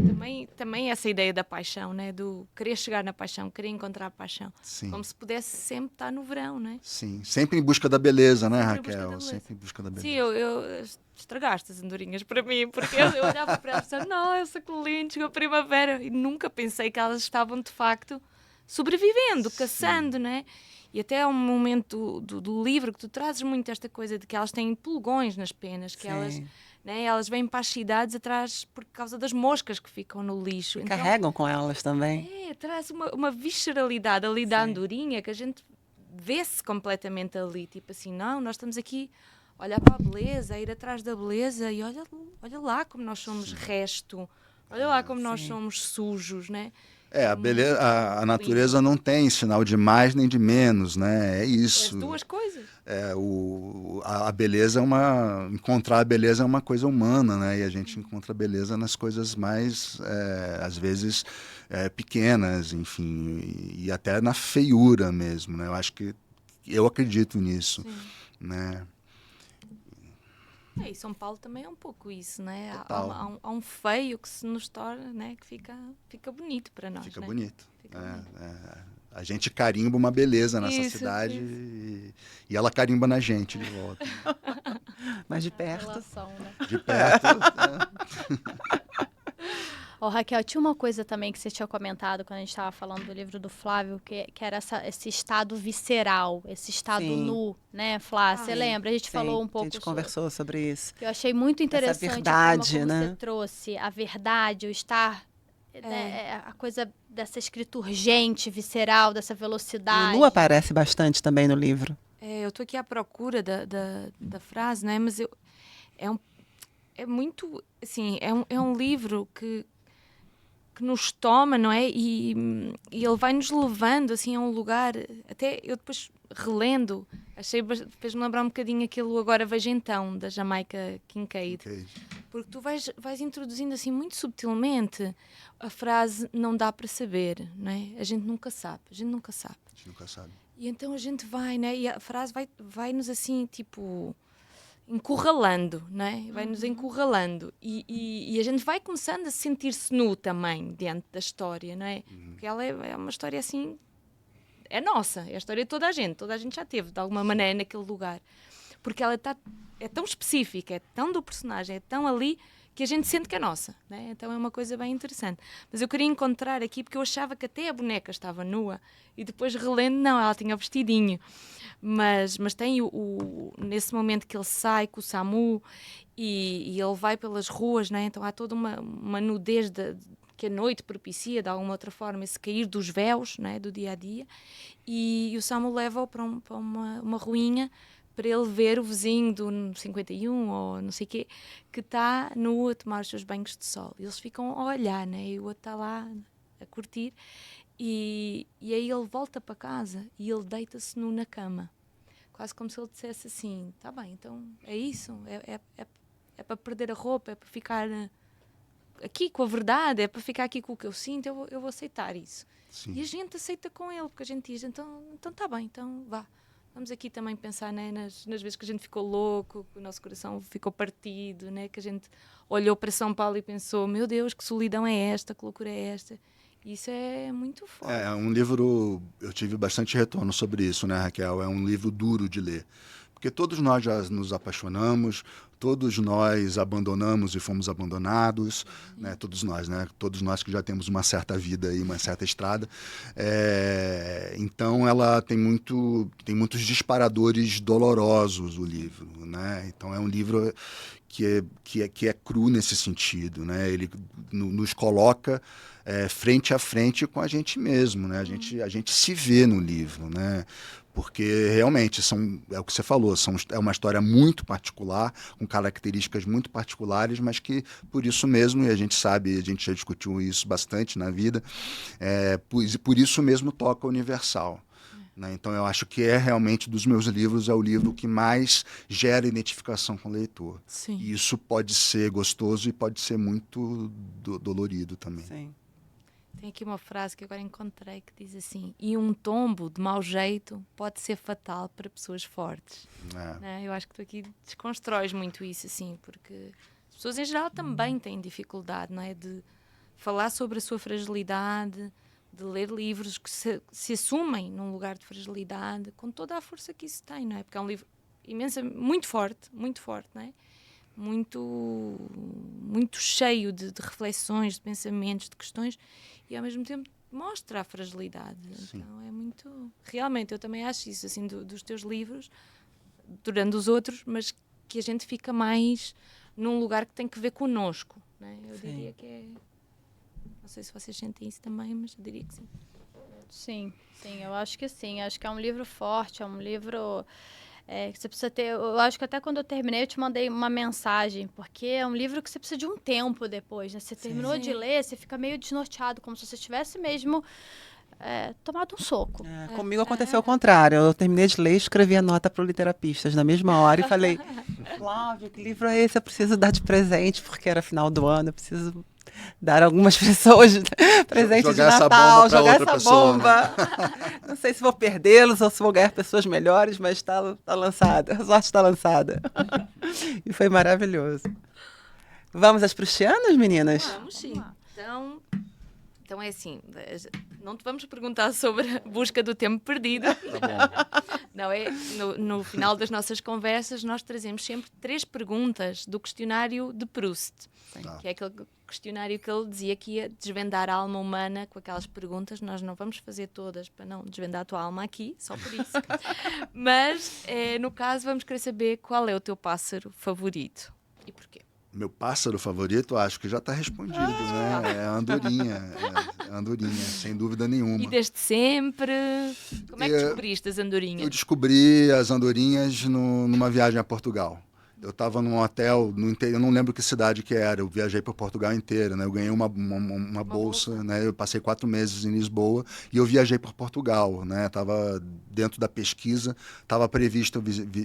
também essa ideia da paixão, né, do querer chegar na paixão, querer encontrar a paixão, Sim. como se pudesse sempre estar no verão, né? Sim, sempre em busca da beleza, né, Sempre em busca da Raquel? beleza. Sempre em busca da beleza. Sim, eu estragaste as andorinhas para mim, porque eu olhava para elas e pensava, nossa, que lindo, chegou a primavera, e nunca pensei que elas estavam de facto sobrevivendo, caçando, né? E até um momento do livro que tu trazes muito esta coisa de que elas têm pulgões nas penas, que elas vêm para as cidades atrás por causa das moscas que ficam no lixo. E carregam com elas também. Traz uma visceralidade ali da andorinha que a gente vê-se completamente ali. Tipo assim, não, nós estamos aqui a olhar para a beleza, a ir atrás da beleza e olha lá como nós somos resto, olha lá como nós somos sujos, né? A beleza, a natureza não tem sinal de mais nem de menos, né? É isso. As duas coisas. A beleza encontrar a beleza é uma coisa humana, né? E a gente encontra a beleza nas coisas mais, às vezes, pequenas, enfim, e até na feiura mesmo, né? Eu acredito nisso, né? E São Paulo também é um pouco isso, né? Total. Há um feio que se nos torna, né? Que fica bonito para nós. Fica né? bonito. Fica bonito. A gente carimba uma beleza nessa Isso, cidade isso. e ela carimba na gente de volta. Mas de perto. Relação, né? De perto. Ó, Raquel, tinha uma coisa também que você tinha comentado quando a gente estava falando do livro do Flávio, que era esse estado visceral, esse estado nu, né, Flá? Você lembra? A gente falou um pouco A gente conversou sobre isso. que eu achei muito interessante essa verdade, a forma como né? você trouxe a verdade, o estar, a coisa dessa escrita urgente, visceral, dessa velocidade. O nu aparece bastante também no livro. Eu estou aqui à procura da frase, né? Mas é muito, assim, é um livro que nos toma, não é? E ele vai nos levando, assim, a um lugar, até eu depois relendo, fez-me lembrar um bocadinho aquilo Agora Vejo Então, da Jamaica Kincaid. Okay. Porque tu vais introduzindo, assim, muito subtilmente a frase não dá para saber, não é? A gente nunca sabe. A gente nunca sabe. E então a gente vai, né? E a frase vai-nos assim, tipo, encurralando, não é? Vai-nos encurralando. E a gente vai começando a sentir-se nu também diante da história, não é? Porque ela é uma história assim, é nossa, é a história de toda a gente já teve, de alguma maneira, naquele lugar. Porque ela é tão específica, é tão do personagem, é tão ali, que a gente sente que é nossa, né? Então é uma coisa bem interessante. Mas eu queria encontrar aqui, porque eu achava que até a boneca estava nua, e depois relendo, não, ela tinha o vestidinho. Mas tem nesse momento que ele sai com o Samu, e ele vai pelas ruas, né? Então há toda uma nudez que a noite propicia, de alguma outra forma, esse cair dos véus, né? Do dia-a-dia, e o Samu leva-o para uma ruinha, para ele ver o vizinho do 51 ou não sei o quê, que está nu a tomar os seus banhos de sol. Eles ficam a olhar, né? E o outro está lá a curtir. E aí ele volta para casa e ele deita-se nu na cama. Quase como se ele dissesse assim, tá bem, então é isso, é para perder a roupa, é para ficar aqui com a verdade, é para ficar aqui com o que eu sinto, eu vou aceitar isso. Sim. E a gente aceita com ele, porque a gente diz, então tá bem, então vá. Vamos aqui também pensar, né, nas vezes que a gente ficou louco, que o nosso coração ficou partido, né, que a gente olhou para São Paulo e pensou, meu Deus, que solidão é esta, que loucura é esta. Isso é muito forte. É um livro, eu tive bastante retorno sobre isso, né, Raquel? É um livro duro de ler. Porque todos nós já nos apaixonamos, todos nós abandonamos e fomos abandonados, né? Todos nós, né? Todos nós que já temos uma certa vida e uma certa estrada. Então, ela tem muitos disparadores dolorosos, o livro, né? Então, é um livro que é cru nesse sentido, né? Ele nos coloca frente a frente com a gente mesmo, né? A gente se vê no livro, né? Porque realmente é o que você falou, é uma história muito particular, com características muito particulares, mas que por isso mesmo, e a gente sabe, a gente já discutiu isso bastante na vida, por isso mesmo toca universal. Né? Então eu acho que realmente dos meus livros, é o livro que mais gera identificação com o leitor. Sim. E isso pode ser gostoso e pode ser muito dolorido também. Sim. Tem aqui uma frase que agora encontrei que diz assim: e um tombo de mau jeito pode ser fatal para pessoas fortes. Né? Eu acho que tu aqui desconstróis muito isso, assim, porque as pessoas em geral também têm dificuldade, não é? De falar sobre a sua fragilidade, de ler livros que se assumem num lugar de fragilidade, com toda a força que isso tem, não é? Porque é um livro muito forte, não é? Muito cheio de reflexões, de pensamentos, de questões, e ao mesmo tempo mostra a fragilidade. Sim. Então é muito... Realmente, eu também acho isso, assim, dos teus livros, durante os outros, mas que a gente fica mais num lugar que tem que ver connosco, né? Eu Sim. diria que é... Não sei se vocês sentem isso também, mas eu diria que sim. Sim, eu acho que sim. Acho que é um livro forte, é um livro... que você precisa ter... Eu acho que até quando eu terminei, eu te mandei uma mensagem, porque é um livro que você precisa de um tempo depois, né? Você terminou de ler, você fica meio desnorteado, como se você tivesse mesmo tomado um soco. Comigo aconteceu o contrário. Eu terminei de ler e escrevi a nota para o Literapistas na mesma hora e falei: Flávio, que livro é esse? Eu preciso dar de presente, porque era final do ano, eu preciso dar a algumas pessoas presente de Natal, jogar essa bomba. Né? Não sei se vou perdê-los ou se vou ganhar pessoas melhores, mas está lançada, a sorte está lançada. E foi maravilhoso. Vamos às prustianas, meninas? Vamos sim. Então é assim, não te vamos perguntar sobre a busca do tempo perdido. Não, no final das nossas conversas nós trazemos sempre 3 perguntas do questionário de Proust, que é aquele questionário que ele dizia que ia desvendar a alma humana com aquelas perguntas. Nós não vamos fazer todas para não desvendar a tua alma aqui, só por isso. Mas, no caso, vamos querer saber qual é o teu pássaro favorito e porquê. Meu pássaro favorito, acho que já está respondido, né? É a andorinha. É a andorinha, sem dúvida nenhuma. E desde sempre? Como é que descobriste as andorinhas? Eu descobri as andorinhas numa viagem a Portugal. Eu estava num hotel, eu não lembro que cidade que era, eu viajei por Portugal inteira, né? Eu ganhei uma bolsa, né? Eu passei 4 meses em Lisboa e eu viajei por Portugal, né? Estava dentro da pesquisa, estava previsto eu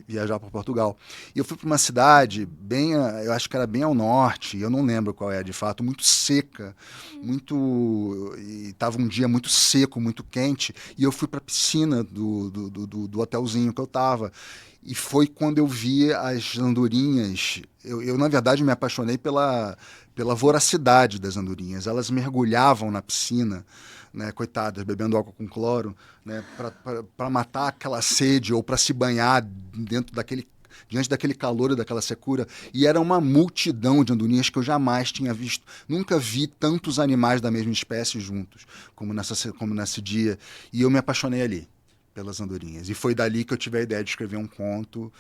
viajar por Portugal. E eu fui para uma cidade eu acho que era bem ao norte, eu não lembro qual é de fato, muito seca, e estava um dia muito seco, muito quente, e eu fui para a piscina do hotelzinho que eu estava. E foi quando eu vi as andorinhas. Eu na verdade, me apaixonei pela voracidade das andorinhas. Elas mergulhavam na piscina, né, coitadas, bebendo água com cloro, né, para matar aquela sede ou para se banhar diante daquele calor e daquela secura. E era uma multidão de andorinhas que eu jamais tinha visto. Nunca vi tantos animais da mesma espécie juntos como nesse dia. E eu me apaixonei ali pelas andorinhas. E foi dali que eu tive a ideia de escrever um conto,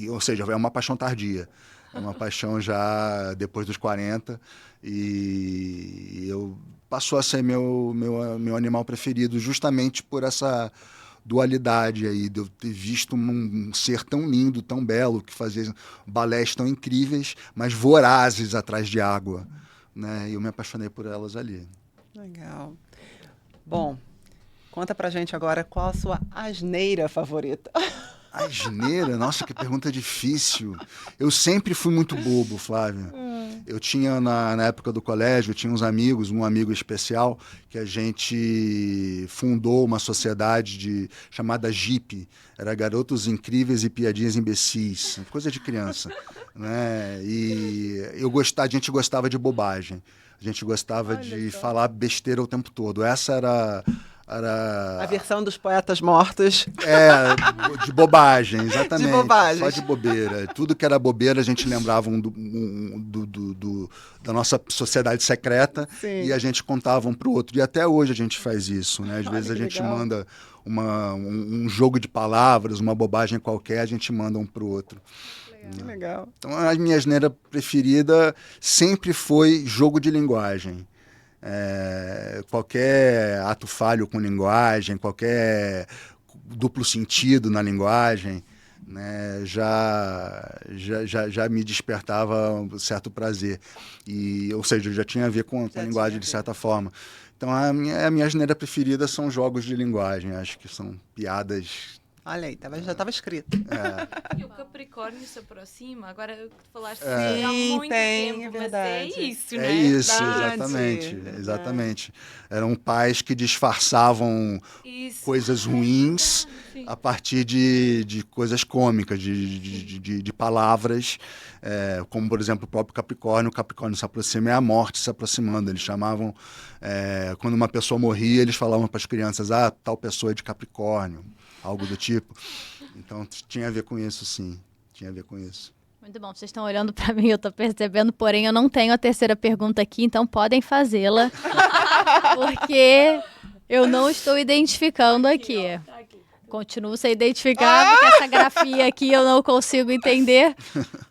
ou seja, é uma paixão tardia. É uma paixão já depois dos 40, e passou a ser meu animal preferido, justamente por essa dualidade aí, de eu ter visto um ser tão lindo, tão belo, que fazia balés tão incríveis, mas vorazes atrás de água. Né? E eu me apaixonei por elas ali. Legal. Bom, conta pra gente agora qual a sua asneira favorita. Asneira? Nossa, que pergunta difícil. Eu sempre fui muito bobo, Flávia. Eu tinha, na época do colégio, eu tinha uns amigos, um amigo especial, que a gente fundou uma sociedade chamada JIP. Era Garotos Incríveis e Piadinhas Imbecis. Coisa de criança. Né? E a gente gostava de bobagem. A gente gostava de falar besteira o tempo todo. Essa era A versão dos poetas mortos. de bobagem, exatamente. De bobagem. Só de bobeira. Tudo que era bobeira a gente lembrava da nossa sociedade secreta. Sim. E a gente contava um pro outro. E até hoje a gente faz isso, né? Às vezes a que gente legal. manda um jogo de palavras, uma bobagem qualquer, a gente manda um pro outro. Que legal. Então a minha asneira preferida sempre foi jogo de linguagem. Qualquer ato falho com linguagem, qualquer duplo sentido na linguagem, né, já me despertava um certo prazer. Ou seja, já tinha a ver com a linguagem de certa forma. Então a minha asneira preferida são jogos de linguagem. Acho que são piadas. Olha aí, já estava escrito. E o Capricórnio se aproxima, agora que tu falaste Sim, há muito tem, tempo, é mas verdade. é isso, É né? isso, Verdade, exatamente. verdade. Exatamente. Eram pais que disfarçavam Isso. coisas ruins Sim. a partir de coisas cômicas, de palavras, como, por exemplo, o próprio Capricórnio. O Capricórnio se aproxima, é a morte se aproximando. Eles chamavam, quando uma pessoa morria, eles falavam para as crianças, tal pessoa é de Capricórnio, algo do tipo. Então, tinha a ver com isso, sim. Tinha a ver com isso. Muito bom, vocês estão olhando para mim, eu estou percebendo, porém eu não tenho a terceira pergunta aqui, então podem fazê-la, porque eu não estou identificando aqui. Tá aqui. Continuo sem identificar, porque essa grafia aqui eu não consigo entender,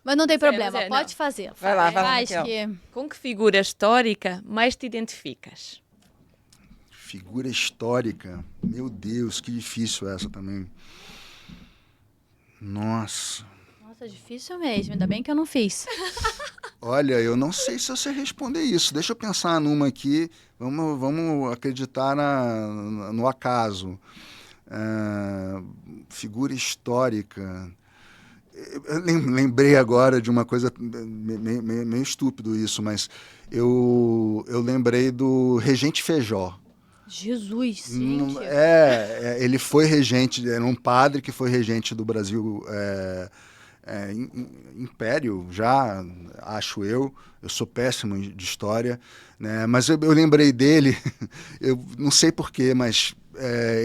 mas não tem problema, mas pode não. fazer. Vai lá, Faz Raquel. que... Com que figura histórica mais te identificas? Figura histórica. Meu Deus, que difícil essa também. Nossa. Nossa, difícil mesmo, ainda bem que eu não fiz. Olha, eu não sei se eu sei responder isso. Deixa eu pensar numa aqui. Vamos acreditar no acaso. Figura histórica. Eu lembrei agora de uma coisa meio estúpido isso, mas eu lembrei do Regente Feijó. Jesus, gente. Ele foi regente, era um padre que foi regente do Brasil Império, já, acho eu sou péssimo de história, né? Mas eu lembrei dele, eu não sei porquê, mas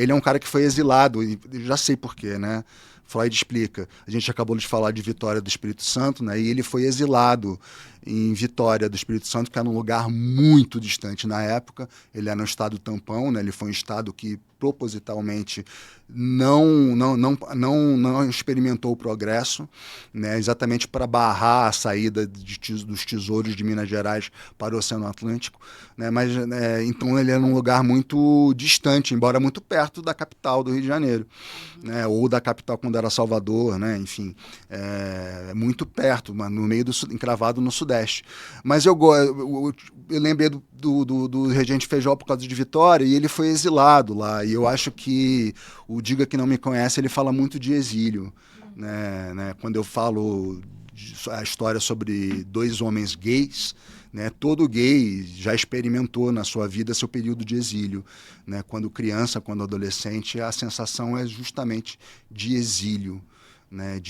ele é um cara que foi exilado, e já sei porquê, né? Freud explica. A gente acabou de falar de Vitória do Espírito Santo, né? E ele foi exilado em Vitória do Espírito Santo, que era um lugar muito distante na época. Ele era no estado tampão, né? Ele foi um estado que propositalmente não experimentou o progresso, né? Exatamente para barrar a saída dos tesouros de Minas Gerais para o Oceano Atlântico, né? Mas então ele era um lugar muito distante, embora muito perto da capital do Rio de Janeiro, né? Ou da capital quando era Salvador, né? Enfim, muito perto, mas no meio encravado no Sudeste. Mas eu lembrei do Regente Feijó por causa de Vitória, e ele foi exilado lá. E eu acho que o Diga Que Não Me Conhece, ele fala muito de exílio, né? Quando eu falo a história sobre dois homens gays, né? Todo gay já experimentou na sua vida seu período de exílio, né? Quando criança, quando adolescente, a sensação é justamente de exílio, né?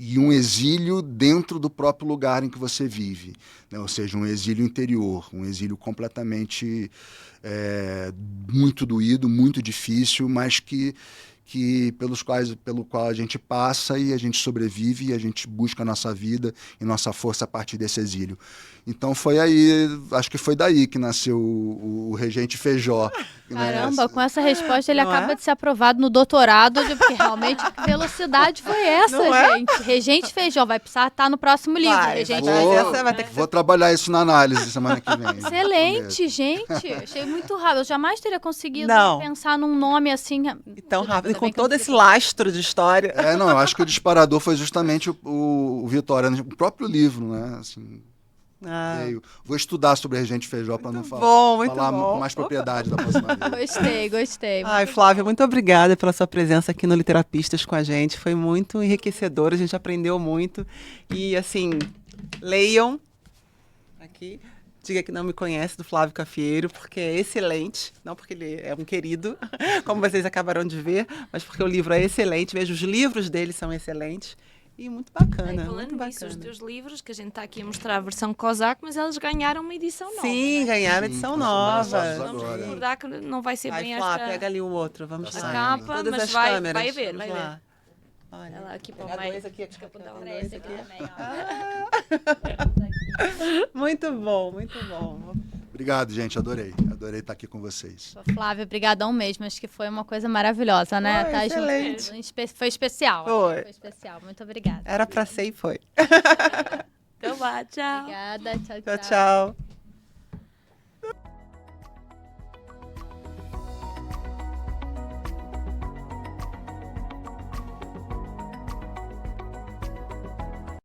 E um exílio dentro do próprio lugar em que você vive, né? Ou seja, um exílio interior, um exílio completamente muito doído, muito difícil, mas pelo qual a gente passa e a gente sobrevive e a gente busca a nossa vida e nossa força a partir desse exílio. Então acho que foi daí que nasceu o Regente Feijó. Caramba, né? com essa resposta ele Não acaba é? de ser aprovado no doutorado, porque realmente que velocidade foi essa, Não é? gente? Regente Feijó, vai precisar estar no próximo livro. Regente vai Feijó. essa vai ter que Vou trabalhar isso na análise semana que vem. Excelente, gente. Achei muito rápido. Eu jamais teria conseguido Não. pensar num nome assim. Então, Ainda rápido, bem com que eu todo não esse fiz. lastro de história. Não, eu acho que o disparador foi justamente o Vitória, o próprio livro, né? Assim, vou estudar sobre Regente Feijó para não muito falar bom. com mais propriedade da próxima vez. Gostei. Ai, Flávia, muito obrigada pela sua presença aqui no Literapistas com a gente. Foi muito enriquecedor, a gente aprendeu muito. E, assim, leiam aqui. Diga Que Não Me Conhece, do Flávio Cafiero, porque é excelente. Não porque ele é um querido, como vocês acabaram de ver, mas porque o livro é excelente. Veja, os livros dele são excelentes. E muito bacana, Falando muito nisso, os bacana. teus livros, que a gente está aqui a mostrar a versão Cosaco, mas eles ganharam uma edição nova. Sim, né? ganharam Sim, edição nós nova. somos lançados Vamos agora. recordar que não vai ser Vai, bem Flá, esta pega ali o outro, vamos Tá a lá. saindo. capa, Todas mas as vai câmeras, ver, vamos vai ver. lá. Olha, Ela aqui para o pegar meio. dois aqui, Acho que apontar tem para dois esse aqui também, ó. Muito bom, muito bom. Obrigado, gente. Adorei. Adorei estar aqui com vocês. Flávia, brigadão mesmo. Acho que foi uma coisa maravilhosa, né? Foi Tá excelente. Foi especial. Foi. Foi especial. Muito obrigada. Era pra ser e foi. Então vá, tchau. Obrigada. Tchau, Tchau, tchau.